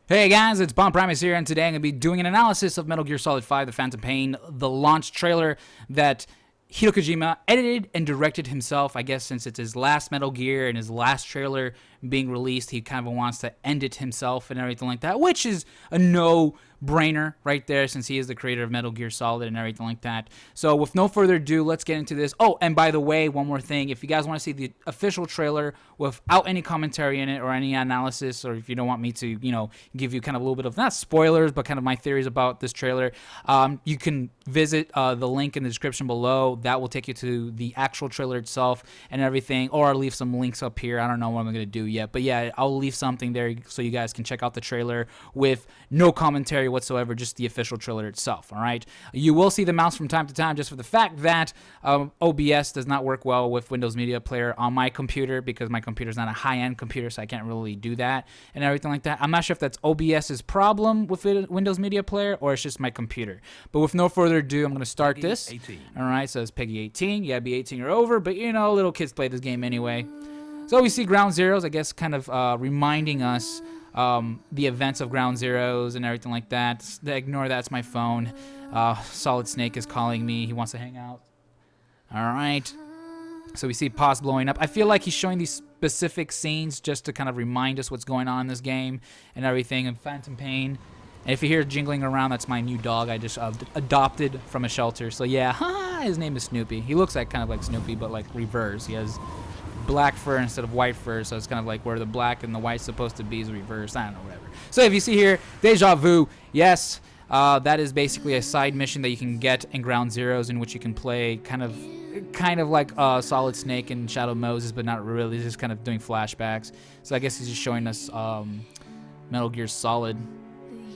Hey guys, it's Primus here, and today I'm going to be doing an analysis of Metal Gear Solid 5, The Phantom Pain, the launch trailer that Hideo Kojima edited and directed himself. I guess since it's his last Metal Gear and his last trailer being released, he kind of wants to end it himself and everything like that, which is a no-brainer right there since he is the creator of Metal Gear Solid and everything like that. So with no further ado, let's get into this. Oh, and by the way, one more thing. If you guys want to see the official trailer without any commentary in it or any analysis, or if you don't want me to, give you kind of a little bit of, not spoilers, but kind of my theories about this trailer, you can visit the link in the description below. That will take you to the actual trailer itself and everything, or I'll leave some links up here. I don't know what I'm going to do yet, but yeah, I'll leave something there so you guys can check out the trailer with no commentary whatsoever, just the official trailer itself. All right, you will see the mouse from time to time just for the fact that OBS does not work well with Windows Media Player on my computer because my computer is not a high-end computer, so I can't really do that and everything like that. I'm not sure if that's OBS's problem with Windows Media Player or it's just my computer. But with no further ado, I'm going to start Peggy this. 18. All right, so it's Peggy 18. You got to be 18 or over, but little kids play this game anyway. So we see Ground Zeroes, I guess, kind of reminding us the events of Ground Zeroes and everything like that. Ignore that's my phone. Solid Snake is calling me. He wants to hang out. All right. So we see Poss blowing up. I feel like he's showing these specific scenes just to kind of remind us what's going on in this game and everything. And Phantom Pain. And if you hear jingling around, that's my new dog I just adopted from a shelter. So yeah, his name is Snoopy. He looks like kind of like Snoopy, but like reverse. He has black fur instead of white fur, so it's kind of like where the black and the white's supposed to be is reversed. I don't know, whatever. So if you see here, Deja Vu, yes, that is basically a side mission that you can get in Ground Zeroes in which you can play kind of like Solid Snake and Shadow Moses, but not really, just kind of doing flashbacks. So I guess he's just showing us Metal Gear Solid,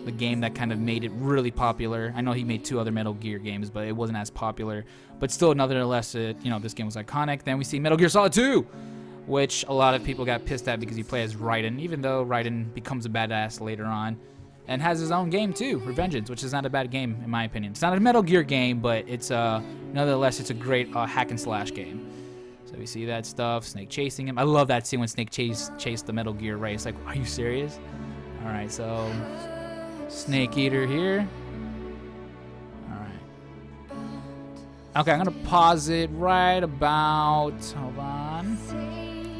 the game that kind of made it really popular. I know he made 2 other Metal Gear games, but it wasn't as popular. But still, nonetheless, this game was iconic. Then we see Metal Gear Solid 2, which a lot of people got pissed at because you play as Raiden, even though Raiden becomes a badass later on. And has his own game, too, Revengeance, which is not a bad game, in my opinion. It's not a Metal Gear game, but it's nonetheless, it's a great hack-and-slash game. So we see that stuff, Snake chasing him. I love that scene when Snake chased the Metal Gear race. Like, are you serious? All right, so Snake Eater here. All right. Okay, I'm going to pause it right about, hold on,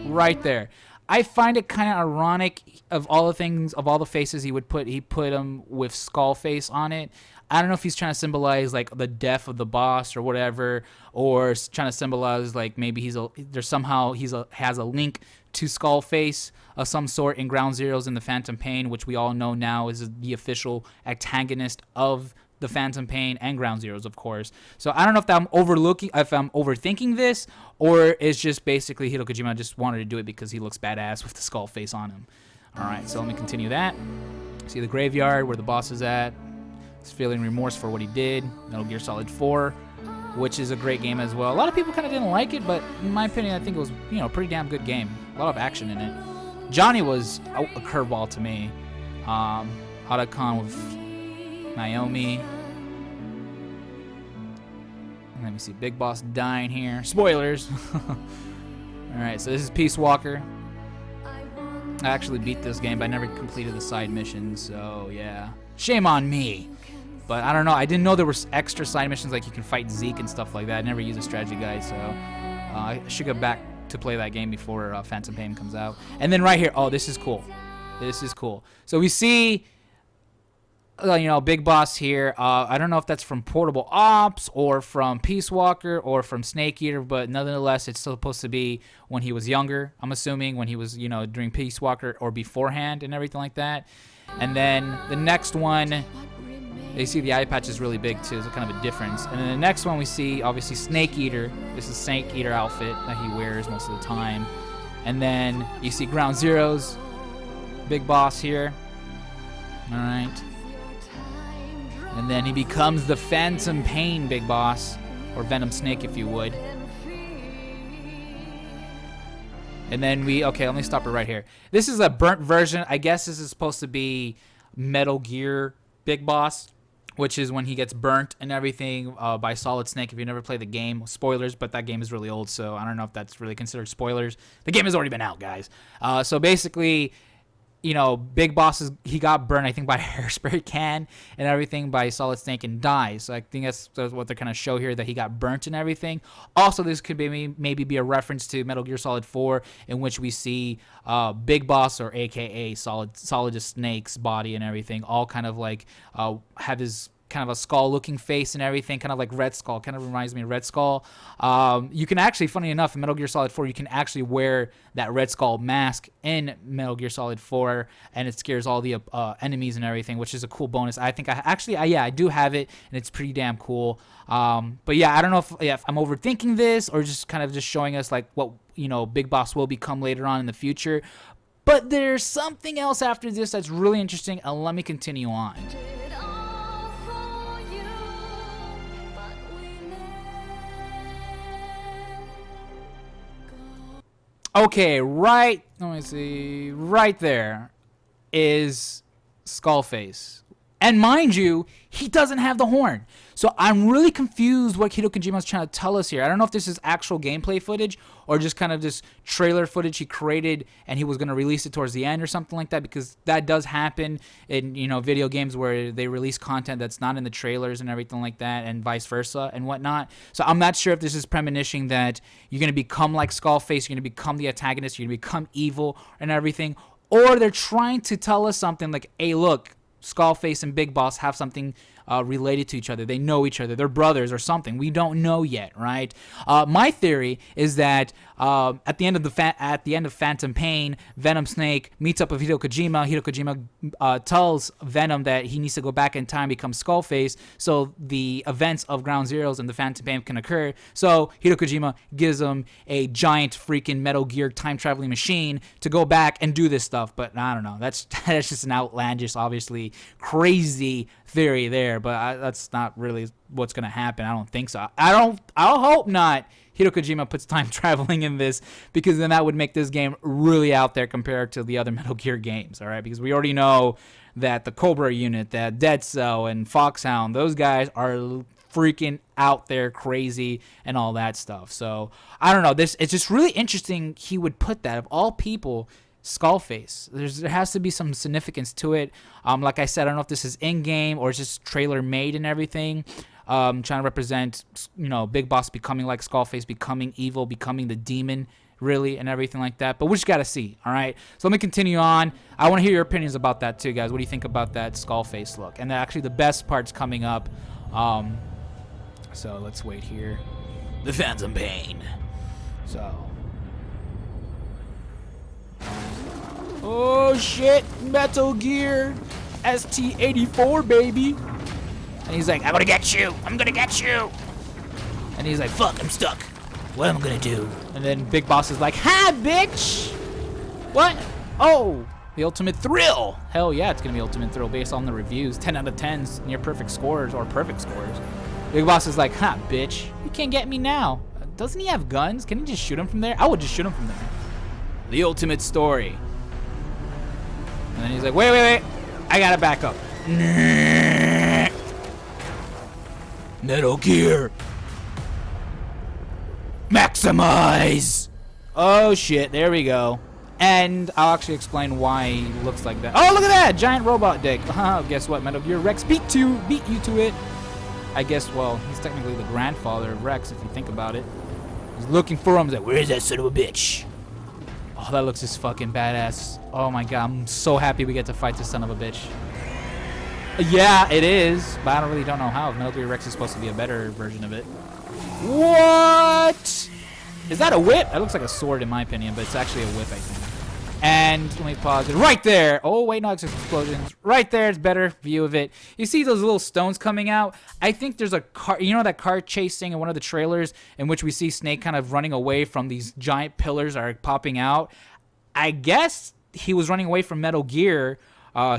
right there. I find it kind of ironic of all the things, of all the faces he put him with skull face on it. I don't know if he's trying to symbolize like the death of the boss or whatever, or trying to symbolize like maybe has a link to Skullface of some sort in Ground Zeroes and the Phantom Pain, which we all know now is the official antagonist of the Phantom Pain and Ground Zeroes, of course. So I don't know if I'm overthinking this, or it's just basically Hideo Kojima just wanted to do it because he looks badass with the skull face on him. All right, so let me continue that. See the graveyard where the boss is at. He's feeling remorse for what he did. Metal Gear Solid 4, which is a great game as well. A lot of people kind of didn't like it, but in my opinion, I think it was a pretty damn good game. A lot of action in it. Johnny was a curveball to me. Otacon with Naomi. Let me see, Big Boss dying here. Spoilers. Alright, so this is Peace Walker. I actually beat this game, but I never completed the side missions, so yeah. Shame on me. But I don't know, I didn't know there were extra side missions like you can fight Zeke and stuff like that. I never used a strategy guide, so I should go back to play that game before Phantom Pain comes out. And then right here, oh, this is cool. This is cool. So we see Big Boss here. I don't know if that's from Portable Ops or from Peace Walker or from Snake Eater, but nonetheless, it's still supposed to be when he was younger. I'm assuming when he was, during Peace Walker or beforehand and everything like that. And then the next one, you see the eye patch is really big too, so kind of a difference. And then the next one we see, obviously, Snake Eater. This is Snake Eater outfit that he wears most of the time. And then you see Ground Zeroes, Big Boss here. All right. And then he becomes the Phantom Pain Big Boss, or Venom Snake if you would. And then let me stop it right here. This is a burnt version. I guess this is supposed to be Metal Gear Big Boss, which is when he gets burnt and everything by Solid Snake. If you never played the game, spoilers, but that game is really old, so I don't know if that's really considered spoilers. The game has already been out, guys. So basically, Big Boss he got burned, I think, by a hairspray can and everything by Solid Snake and dies. So I think that's what they're kind of show here, that he got burnt and everything. Also, this could be maybe be a reference to Metal Gear Solid 4, in which we see Big Boss, or AKA Solid Snake's body and everything, all kind of like have his kind of a skull-looking face and everything, kind of like Red Skull. Kind of reminds me of Red Skull. You can actually, funny enough, in Metal Gear Solid 4, you can actually wear that Red Skull mask in Metal Gear Solid 4, and it scares all the enemies and everything, which is a cool bonus. I think I do have it, and it's pretty damn cool. But yeah, I don't know if I'm overthinking this, or just kind of just showing us like what Big Boss will become later on in the future. But there's something else after this that's really interesting, and let me continue on. Okay, let me see, right there is Skullface. And mind you, he doesn't have the horn. So I'm really confused what Hideo Kojima's trying to tell us here. I don't know if this is actual gameplay footage or just kind of just trailer footage he created and he was going to release it towards the end or something like that, because that does happen in, video games where they release content that's not in the trailers and everything like that, and vice versa and whatnot. So I'm not sure if this is premonitioning that you're going to become like Skullface, you're going to become the antagonist, you're going to become evil and everything, or they're trying to tell us something like, hey, look, Skullface and Big Boss have something related to each other. They know each other. They're brothers or something. We don't know yet, right? My theory is that at the end of Phantom Pain, Venom Snake meets up with Hideo Kojima. Hideo Kojima tells Venom that he needs to go back in time, become Skullface, so the events of Ground Zeroes and the Phantom Pain can occur. So Hideo Kojima gives him a giant freaking Metal Gear time traveling machine to go back and do this stuff. But I don't know. That's just an outlandish, obviously crazy theory there, but that's not really what's going to happen. I don't think so. I'll hope not. Hideo Kojima puts time traveling in this, because then that would make this game really out there compared to the other Metal Gear games, all right? Because we already know that the Cobra unit, that Dead Cell and Foxhound, those guys are freaking out there crazy and all that stuff. So I don't know. It's just really interesting he would put that, of all people, Skullface. There has to be some significance to it. Like I said, I don't know if this is in-game or it's just trailer made and everything. Trying to represent, Big Boss becoming like Skullface, becoming evil, becoming the demon, really, and everything like that. But we just got to see, all right? So let me continue on. I want to hear your opinions about that too, guys. What do you think about that Skullface look? And actually the best part's coming up. So let's wait here. The Phantom Pain. So... oh shit, Metal Gear ST-84, baby. And he's like, I'm gonna get you. And he's like, fuck, I'm stuck. What am I gonna do? And then Big Boss is like, ha, bitch. What? Oh, the Ultimate Thrill. Hell yeah, it's gonna be Ultimate Thrill based on the reviews. 10 out of 10s, near perfect scores or perfect scores. Big Boss is like, ha, bitch. You can't get me now. Doesn't he have guns? Can he just shoot him from there? I would just shoot him from there. The ultimate story. And then he's like, wait. I gotta back up. Metal Gear. Maximize. Oh shit, there we go. And I'll actually explain why he looks like that. Oh, look at that! Giant robot dick. Guess what? Metal Gear Rex beat you to it. I guess, well, he's technically the grandfather of Rex, if you think about it. He's looking for him. He's like, where's that son of a bitch? Oh, that looks just fucking badass. Oh my god, I'm so happy we get to fight this son of a bitch. Yeah, it is, but I don't know how. Metal Gear Rex is supposed to be a better version of it. What? Is that a whip? That looks like a sword in my opinion, but it's actually a whip, I think. And let me pause it right there. Oh, wait, no, it's explosions. Right there, it's better view of it. You see those little stones coming out? I think there's a car, that car chasing in one of the trailers in which we see Snake kind of running away from these giant pillars that are popping out. I guess he was running away from Metal Gear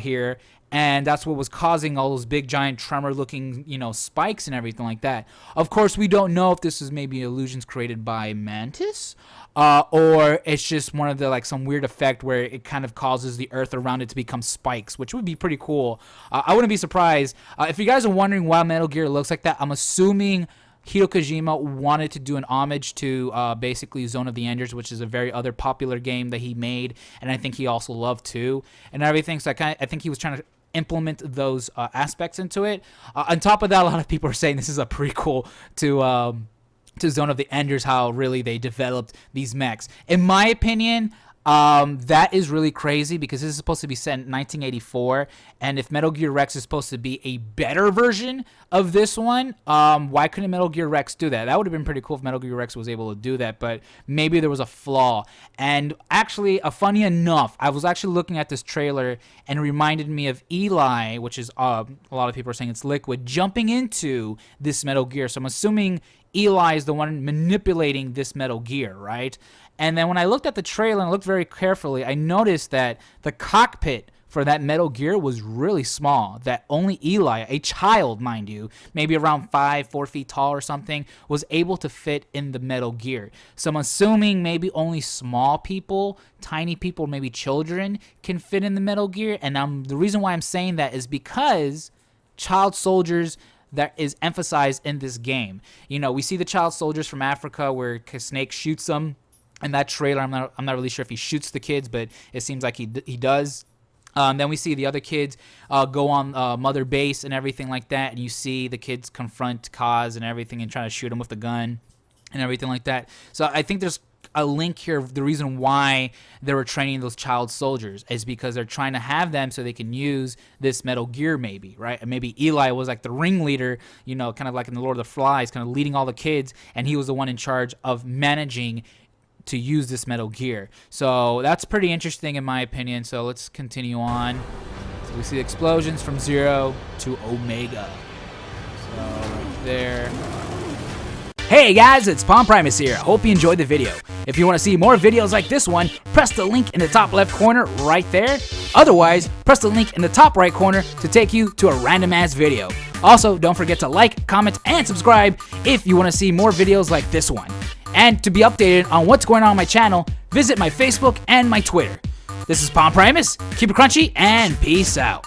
here, And that's what was causing all those big, giant, tremor-looking, spikes and everything like that. Of course, we don't know if this is maybe illusions created by Mantis, or it's just one of the, some weird effect where it kind of causes the earth around it to become spikes, which would be pretty cool. I wouldn't be surprised. If you guys are wondering why Metal Gear looks like that, I'm assuming Hideo Kojima wanted to do an homage to basically Zone of the Enders, which is a very other popular game that he made, and I think he also loved too, and everything. So I think he was trying to implement those aspects into it. On top of that, a lot of people are saying this is a prequel to Zone of the Enders, how really they developed these mechs. In my opinion, that is really crazy because this is supposed to be set in 1984, and if Metal Gear Rex is supposed to be a better version of this one, why couldn't Metal Gear Rex do that? That would have been pretty cool if Metal Gear Rex was able to do that, but maybe there was a flaw. And actually, funny enough, I was actually looking at this trailer and it reminded me of Eli, which is a lot of people are saying it's Liquid, jumping into this Metal Gear. So I'm assuming Eli is the one manipulating this Metal Gear, right? And then when I looked at the trailer and looked very carefully, I noticed that the cockpit for that Metal Gear was really small, that only Eli, a child, mind you, maybe around 4 feet tall or something, was able to fit in the Metal Gear. So I'm assuming maybe only small people, tiny people, maybe children can fit in the Metal Gear. And the reason why I'm saying that is because child soldiers that is emphasized in this game. We see the child soldiers from Africa where Snake shoots them. In that trailer, I'm not really sure if he shoots the kids, but it seems like he does. Then we see the other kids go on Mother Base and everything like that, and you see the kids confront Kaz and everything and try to shoot him with the gun and everything like that. So I think there's a link here. The reason why they were training those child soldiers is because they're trying to have them so they can use this Metal Gear, maybe, right? And maybe Eli was like the ringleader, kind of like in the Lord of the Flies, kind of leading all the kids, and he was the one in charge of managing to use this Metal Gear. So that's pretty interesting in my opinion. So let's continue on. So we see explosions from 0 to Omega. So right there. Hey guys, it's Primus here. Hope you enjoyed the video. If you want to see more videos like this one, press the link in the top left corner right there. Otherwise, press the link in the top right corner to take you to a random ass video. Also, don't forget to like, comment, and subscribe if you want to see more videos like this one. And to be updated on what's going on my channel, visit my Facebook and my Twitter. This is Primus. Keep it crunchy and peace out.